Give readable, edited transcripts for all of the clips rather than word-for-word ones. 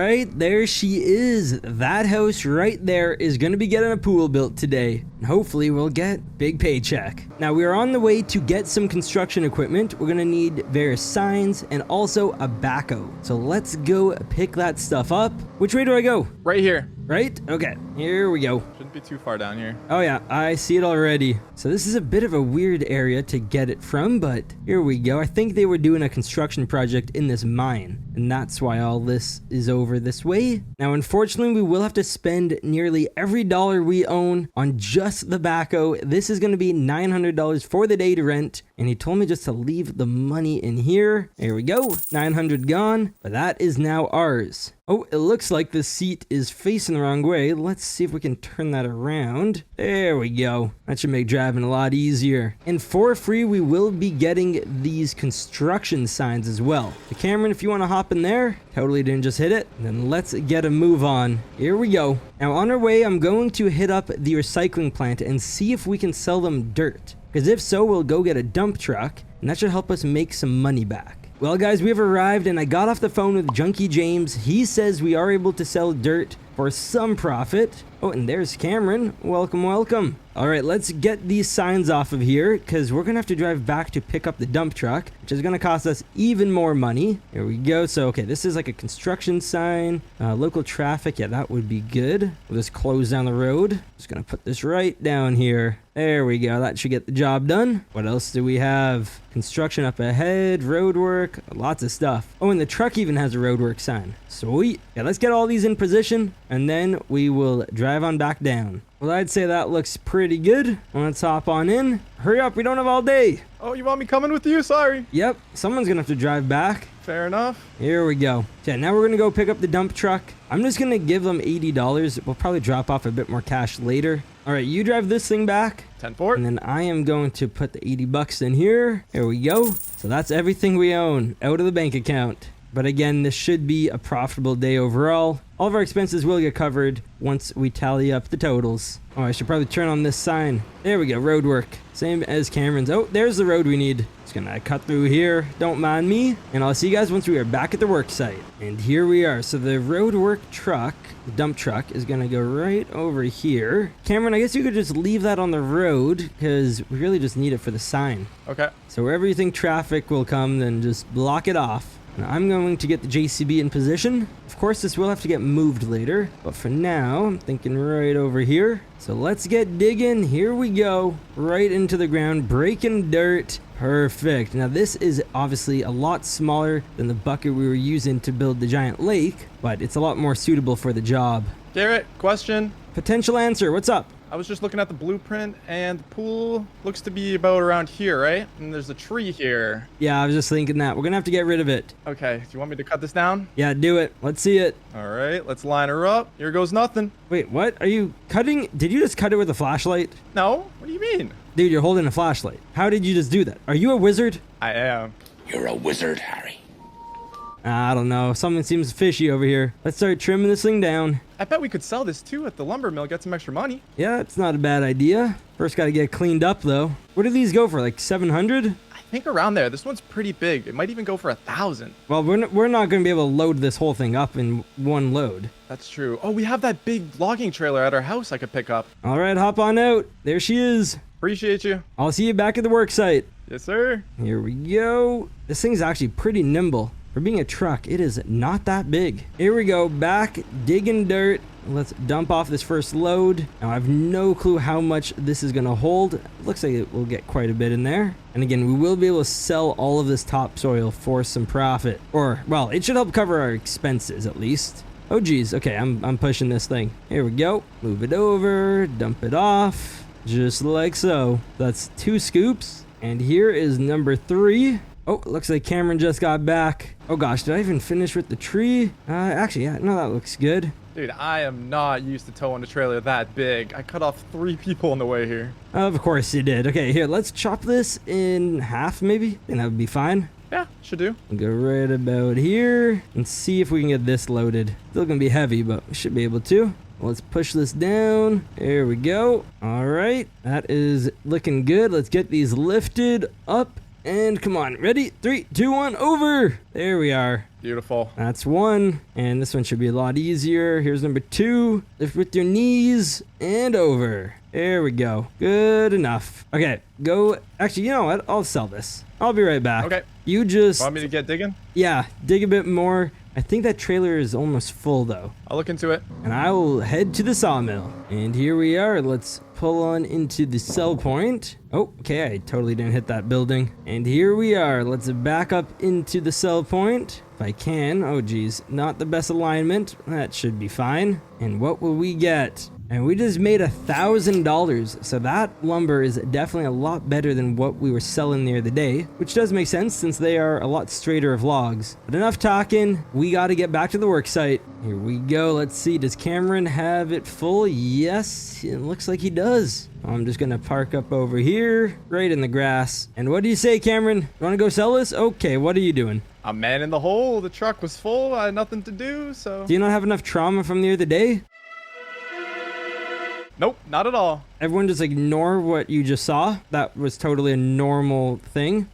right, there she is. That house right there is going to be getting a pool built today. And hopefully we'll get big paycheck. Now we are on the way to get some construction equipment. We're going to need various signs and also a backhoe. So let's go pick that stuff up. Which way do I go? Right here. Right? Okay, here we go. Shouldn't be too far down here. Oh yeah, I see it already. So this is a bit of a weird area to get it from, but here we go. I think they were doing a construction project in this mine, and that's why all this is over this way. Now, unfortunately, we will have to spend nearly every dollar we own on just the backhoe. This is going to be $900 for the day to rent, and he told me just to leave the money in here. There we go, 900 gone, but that is now ours. Oh, it looks like the seat is facing the wrong way. Let's see if we can turn that around. There we go. That should make driving a lot easier. And for free, we will be getting these construction signs as well. So Cameron, if you want to hop in there, totally didn't just hit it. Then let's get a move on. Here we go. Now on our way, I'm going to hit up the recycling plant and see if we can sell them dirt. Because if so, we'll go get a dump truck, and that should help us make some money back. Well, guys, we've arrived, and I got off the phone with Junkie James. He says we are able to sell dirt for some profit. Oh, and there's Cameron. Welcome, welcome. All right, let's get these signs off of here because we're going to have to drive back to pick up the dump truck, which is going to cost us even more money. Here we go. So, okay, this is like a construction sign. Local traffic. Yeah, that would be good. We'll just close down the road. Just going to put this right down here. There we go. That should get the job done. What else do we have? Construction up ahead, road work, lots of stuff. Oh, and the truck even has a road work sign. Sweet. Yeah, let's get all these in position, and then we will drive on back down. Well, I'd say that looks pretty good. Let's hop on in. Hurry up, we don't have all day. Oh, you want me coming with you? Sorry. Yep, someone's gonna have to drive back. Fair enough. Here we go. Yeah, now we're gonna go pick up the dump truck. I'm just gonna give them $80. We'll probably drop off a bit more cash later. All right, you drive this thing back. 10-4. And then I am going to put the 80 bucks in here. There we go. So that's everything we own out of the bank account. But again, this should be a profitable day overall. All of our expenses will get covered once we tally up the totals. Oh, I should probably turn on this sign. There we go, road work. Same as Cameron's. Oh, there's the road we need. Just gonna cut through here. Don't mind me. And I'll see you guys once we are back at the work site. And here we are. So the road work truck, the dump truck, is gonna go right over here. Cameron, I guess you could just leave that on the road because we really just need it for the sign. Okay. So wherever you think traffic will come, then just block it off. Now I'm going to get the JCB in position. Of course, this will have to get moved later, but for now, I'm thinking right over here. So let's get digging. Here we go. Right into the ground, breaking dirt. Perfect. Now this is obviously a lot smaller than the bucket we were using to build the giant lake, but it's a lot more suitable for the job. Garrett, question. Potential answer. What's up? I was just looking at the blueprint, and the pool looks to be about around here, right? And there's a tree here. Yeah, I was just thinking that. We're gonna have to get rid of it. Okay, do you want me to cut this down? Yeah, do it. Let's see it. All right, let's line her up. Here goes nothing. Wait, what? Are you cutting? Did you just cut it with a flashlight? No, what do you mean? Dude, you're holding a flashlight. How did you just do that? Are you a wizard? I am. You're a wizard, Harry. I don't know. Something seems fishy over here. Let's start trimming this thing down. I bet we could sell this too at the lumber mill, get some extra money. Yeah, it's not a bad idea. First got to get cleaned up though. What do these go for, like 700? I think around there. This one's pretty big. It might even go for 1,000. Well, we're not going to be able to load this whole thing up in one load. That's true. Oh, we have that big logging trailer at our house I could pick up. All right, hop on out. There she is. Appreciate you. I'll see you back at the work site. Yes, sir. Here we go. This thing's actually pretty nimble. For being a truck, it is not that big. Here we go, back digging dirt. Let's dump off this first load. Now I have no clue how much this is gonna hold. It looks like it will get quite a bit in there. And again, we will be able to sell all of this topsoil for some profit. Or, well, it should help cover our expenses at least. Oh geez, okay, I'm pushing this thing. Here we go. Move it over, dump it off. Just like so. That's 2 scoops. And here is number 3. Oh, looks like Cameron just got back. Oh gosh, did I even finish with the tree? Actually, yeah, no, that looks good. Dude, I am not used to towing a trailer that big. I cut off 3 people on the way here. Of course you did. Okay, here, let's chop this in half maybe, and that would be fine. Yeah, should do. Go right about here and see if we can get this loaded. Still gonna be heavy, but we should be able to. Let's push this down. There we go. All right, that is looking good. Let's get these lifted up. And come on, ready? 3, 2, 1, over. There we are. Beautiful. That's one. And this one should be a lot easier. Here's number 2. Lift with your knees and over. There we go. Good enough. Okay, go. Actually, you know what? I'll sell this. I'll be right back. Okay. You just... Want me to get digging? Yeah, dig a bit more. I think that trailer is almost full though. I'll look into it. And I will head to the sawmill. And here we are. Let's pull on into the sell point. Oh, okay. I totally didn't hit that building. And here we are. Let's back up into the sell point. If I can. Oh, geez. Not the best alignment. That should be fine. And what will we get? And we just made $1,000. So that lumber is definitely a lot better than what we were selling the other day, which does make sense since they are a lot straighter of logs. But enough talking. We got to get back to the work site. Here we go. Let's see. Does Cameron have it full? Yes, it looks like he does. I'm just going to park up over here, right in the grass. And what do you say, Cameron? You want to go sell this? Okay, what are you doing? I'm man in the hole. The truck was full. I had nothing to do, so... Do you not have enough trauma from the other day? Nope, not at all. Everyone just ignore what you just saw. That was totally a normal thing.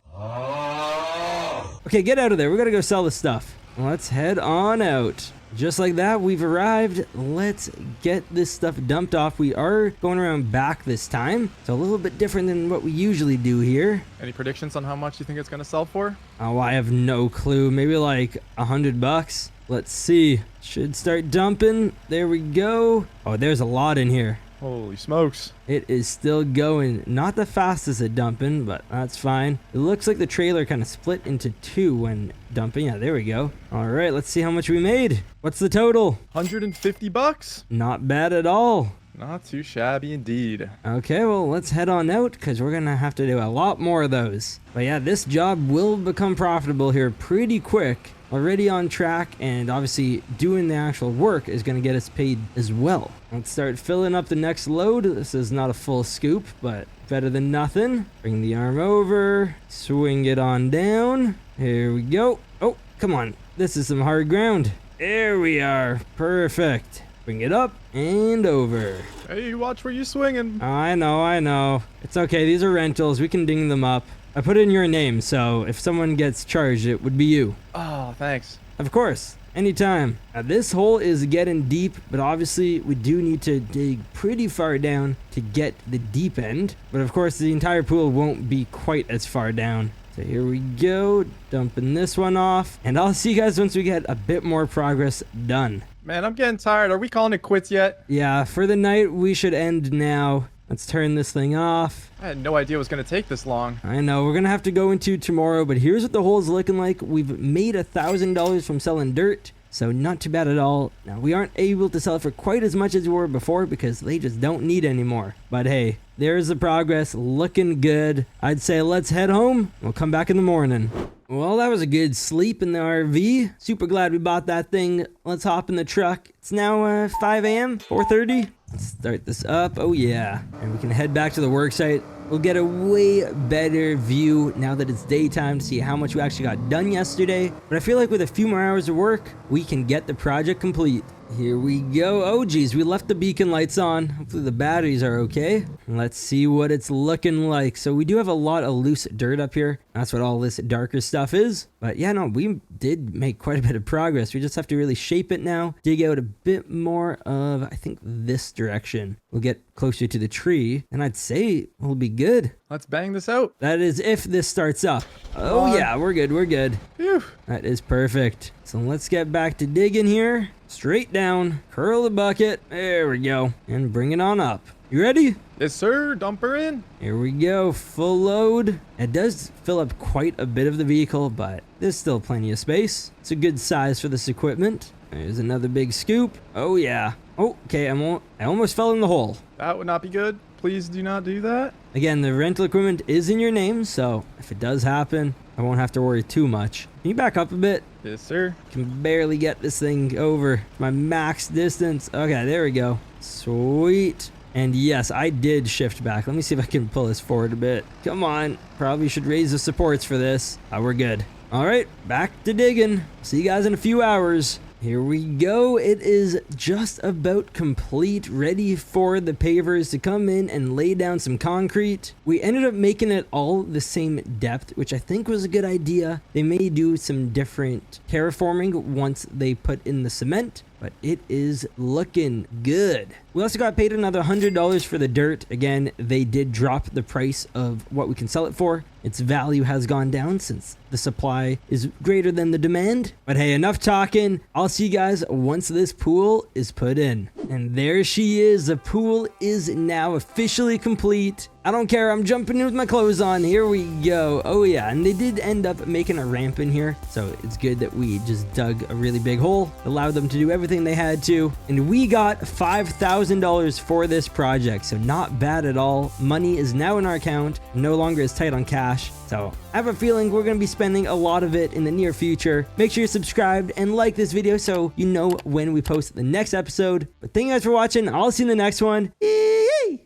Okay, get out of there. We gotta go sell this stuff. Let's head on out. Just like that, we've arrived. Let's get this stuff dumped off. We are going around back this time. It's a little bit different than what we usually do here. Any predictions on how much you think it's gonna sell for? Oh, I have no clue. Maybe like $100. Let's see. Should start dumping. There we go. Oh, there's a lot in here. Holy smokes. It is still going. Not the fastest at dumping, but that's fine. It looks like the trailer kind of split into 2 when dumping. Yeah, there we go. All right, let's see how much we made. What's the total? $150? Not bad at all. Not too shabby indeed. Okay, well, let's head on out because we're going to have to do a lot more of those. But yeah, this job will become profitable here pretty quick. Already on track, and obviously doing the actual work is going to get us paid as well. Let's start filling up the next load. This is not a full scoop, but better than nothing. Bring the arm over, swing it on down. Here we go. Oh, come on. This is some hard ground. There we are. Perfect. Bring it up and over. Hey, watch where you're swinging. I know. It's okay. These are rentals. We can ding them up. I put in your name, so if someone gets charged, it would be you. Oh, thanks. Of course, anytime. Now this hole is getting deep, but obviously we do need to dig pretty far down to get the deep end. But of course the entire pool won't be quite as far down. So here we go, dumping this one off. And I'll see you guys once we get a bit more progress done. Man, I'm getting tired. Are we calling it quits yet? Yeah, for the night we should end now. Let's turn this thing off. I had no idea it was going to take this long. I know, we're going to have to go into tomorrow, but here's what the hole's looking like. We've made $1,000 from selling dirt, so not too bad at all. Now, we aren't able to sell it for quite as much as we were before because they just don't need any more. But hey, there's the progress, looking good. I'd say let's head home. We'll come back in the morning. Well, that was a good sleep in the RV. Super glad we bought that thing. Let's hop in the truck. It's now 5 a.m., 4:30. Let's start this up. Oh yeah. And we can head back to the work site. We'll get a way better view now that it's daytime to see how much we actually got done yesterday. But I feel like with a few more hours of work, we can get the project complete. Here we go. Oh geez, we left the beacon lights on. Hopefully the batteries are okay. Let's see what it's looking like. So we do have a lot of loose dirt up here. That's what all this darker stuff is. But yeah, no, we did make quite a bit of progress. We just have to really shape it now. Dig out a bit more of, I think, this direction. We'll get closer to the tree, and I'd say we'll be good. Let's bang this out. That is if this starts up. Oh yeah, we're good. Phew. That is perfect. So let's get back to digging here. Straight down, curl the bucket. There we go. And bring it on up. You ready? Yes, sir. Dump her in. Here we go. Full load. It does fill up quite a bit of the vehicle, but there's still plenty of space. It's a good size for this equipment. There's another big scoop. Oh yeah. Oh, okay. I almost fell in the hole. That would not be good. Please do not do that. Again, the rental equipment is in your name, so if it does happen, I won't have to worry too much. Can you back up a bit? Yes, sir. Can barely get this thing over my max distance. Okay, there we go. Sweet. And yes, I did shift back. Let me see if I can pull this forward a bit. Come on. Probably should raise the supports for this. We're good. All right, back to digging. See you guys in a few hours. Here we go. It is just about complete, ready for the pavers to come in and lay down some concrete. We ended up making it all the same depth, which I think was a good idea. They may do some different terraforming once they put in the cement, but it is looking good. We also got paid another $100 for the dirt. Again, they did drop the price of what we can sell it for. Its value has gone down since the supply is greater than the demand. But hey, enough talking. I'll see you guys once this pool is put in. And there she is. The pool is now officially complete. I don't care. I'm jumping in with my clothes on. Here we go. Oh yeah, and they did end up making a ramp in here. So it's good that we just dug a really big hole, allowed them to do everything they had to. And we got $5,000 for this project. So not bad at all. Money is now in our account, no longer as tight on cash. So I have a feeling we're going to be spending a lot of it in the near future. Make sure you're subscribed and like this video so you know when we post the next episode. But thank you guys for watching. I'll see you in the next one.